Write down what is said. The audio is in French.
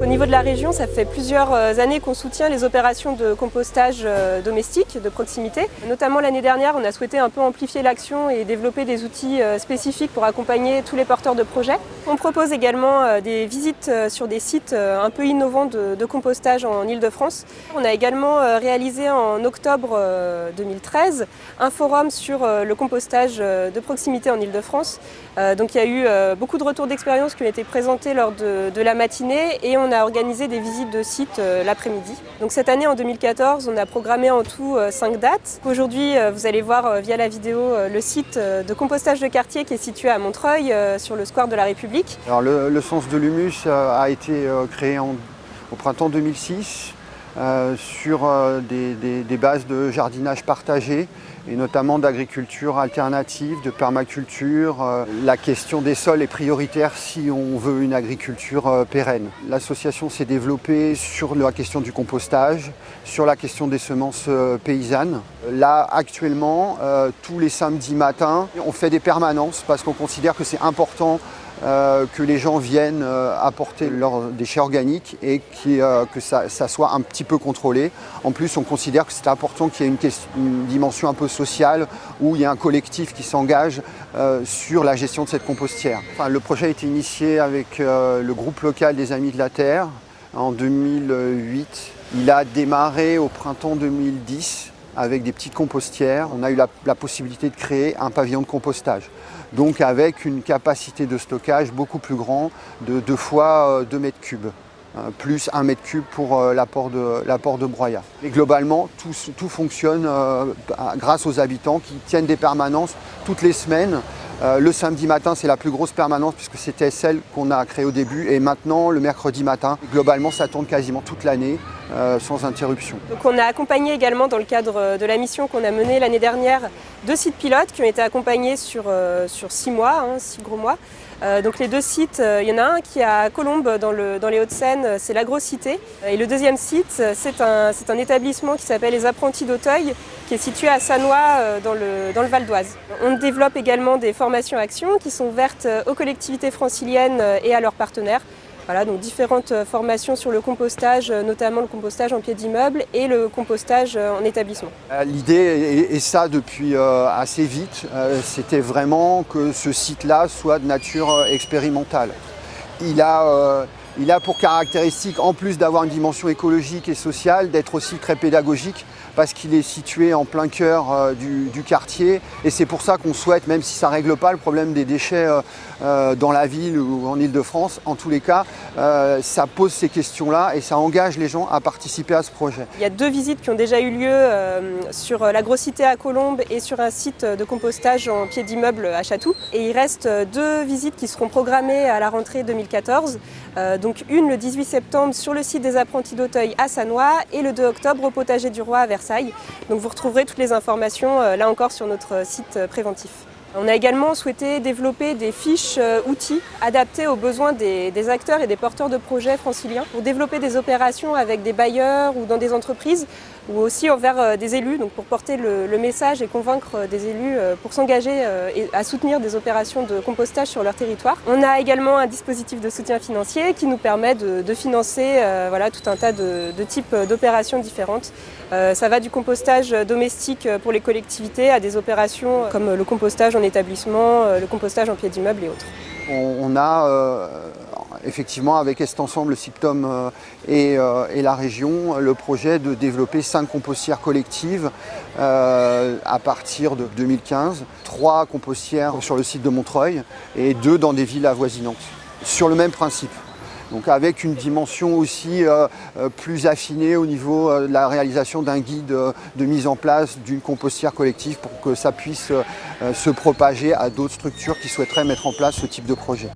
Au niveau de la région, ça fait plusieurs années qu'on soutient les opérations de compostage domestique de proximité. Notamment l'année dernière, on a souhaité un peu amplifier l'action et développer des outils spécifiques pour accompagner tous les porteurs de projets. On propose également des visites sur des sites un peu innovants de compostage en Île-de-France. On a également réalisé en octobre 2013 un forum sur le compostage de proximité en Île-de-France. Donc il y a eu beaucoup de retours d'expérience qui ont été présentés lors de la matinée et on a organisé des visites de sites l'après-midi. Donc cette année, en 2014, on a programmé en tout 5 dates. Aujourd'hui, vous allez voir via la vidéo le site de compostage de quartier qui est situé à Montreuil, sur le square de la République. Alors le Sens de l'humus a été créé au printemps 2006 sur des bases de jardinage partagé et notamment d'agriculture alternative, de permaculture. La question des sols est prioritaire si on veut une agriculture pérenne. L'association s'est développée sur la question du compostage, sur la question des semences paysannes. Là, actuellement, tous les samedis matins, on fait des permanences parce qu'on considère que c'est important que les gens viennent apporter leurs déchets organiques et que ça soit un petit peu contrôlé. En plus, on considère que c'est important qu'il y ait une dimension un peu sociale où il y a un collectif qui s'engage sur la gestion de cette compostière. Enfin, le projet a été initié avec le groupe local des Amis de la Terre en 2008. Il a démarré au printemps 2010 avec des petites compostières. On a eu la possibilité de créer un pavillon de compostage. Donc avec une capacité de stockage beaucoup plus grande de 2 fois 2 mètres cubes, plus 1 mètre cube pour l'apport de broyat. Et globalement, tout fonctionne grâce aux habitants qui tiennent des permanences toutes les semaines. Le samedi matin, c'est la plus grosse permanence puisque c'était celle qu'on a créée au début et maintenant le mercredi matin. Globalement, ça tourne quasiment toute l'année sans interruption. Donc on a accompagné également dans le cadre de la mission qu'on a menée l'année dernière 2 sites pilotes qui ont été accompagnés sur 6 mois, 6 gros mois. Donc les 2 sites, il y en a un qui est à Colombes dans les Hauts-de-Seine, c'est l'Agrocité. Et le deuxième site, c'est un établissement qui s'appelle les Apprentis d'Auteuil, qui est situé à Sannois dans le Val d'Oise. On développe également des formations actions qui sont ouvertes aux collectivités franciliennes et à leurs partenaires. Voilà, donc différentes formations sur le compostage, notamment le compostage en pied d'immeuble et le compostage en établissement. L'idée, et ça depuis assez vite, c'était vraiment que ce site-là soit de nature expérimentale. Il a pour caractéristique, en plus d'avoir une dimension écologique et sociale, d'être aussi très pédagogique parce qu'il est situé en plein cœur du quartier et c'est pour ça qu'on souhaite, même si ça ne règle pas le problème des déchets dans la ville ou en Île-de-France, en tous les cas, ça pose ces questions-là et ça engage les gens à participer à ce projet. Il y a 2 visites qui ont déjà eu lieu sur l'Agrocité à Colombes et sur un site de compostage en pied d'immeuble à Chatou. Et il reste 2 visites qui seront programmées à la rentrée 2014. Donc une le 18 septembre sur le site des Apprentis d'Auteuil à Sannois et le 2 octobre au Potager du Roi à Versailles. Donc vous retrouverez toutes les informations là encore sur notre site préventif. On a également souhaité développer des fiches outils adaptées aux besoins des acteurs et des porteurs de projets franciliens pour développer des opérations avec des bailleurs ou dans des entreprises ou aussi envers des élus, donc pour porter le message et convaincre des élus pour s'engager et à soutenir des opérations de compostage sur leur territoire. On a également un dispositif de soutien financier qui nous permet de financer voilà, tout un tas de types d'opérations différentes. Ça va du compostage domestique pour les collectivités à des opérations comme le compostage en établissement, le compostage en pied d'immeuble et autres. On a effectivement avec Est Ensemble, le SIPTOM et la région, le projet de développer 5 compostières collectives à partir de 2015. 3 compostières sur le site de Montreuil et 2 dans des villes avoisinantes, sur le même principe. Donc avec une dimension aussi plus affinée au niveau de la réalisation d'un guide de mise en place d'une compostière collective pour que ça puisse se propager à d'autres structures qui souhaiteraient mettre en place ce type de projet.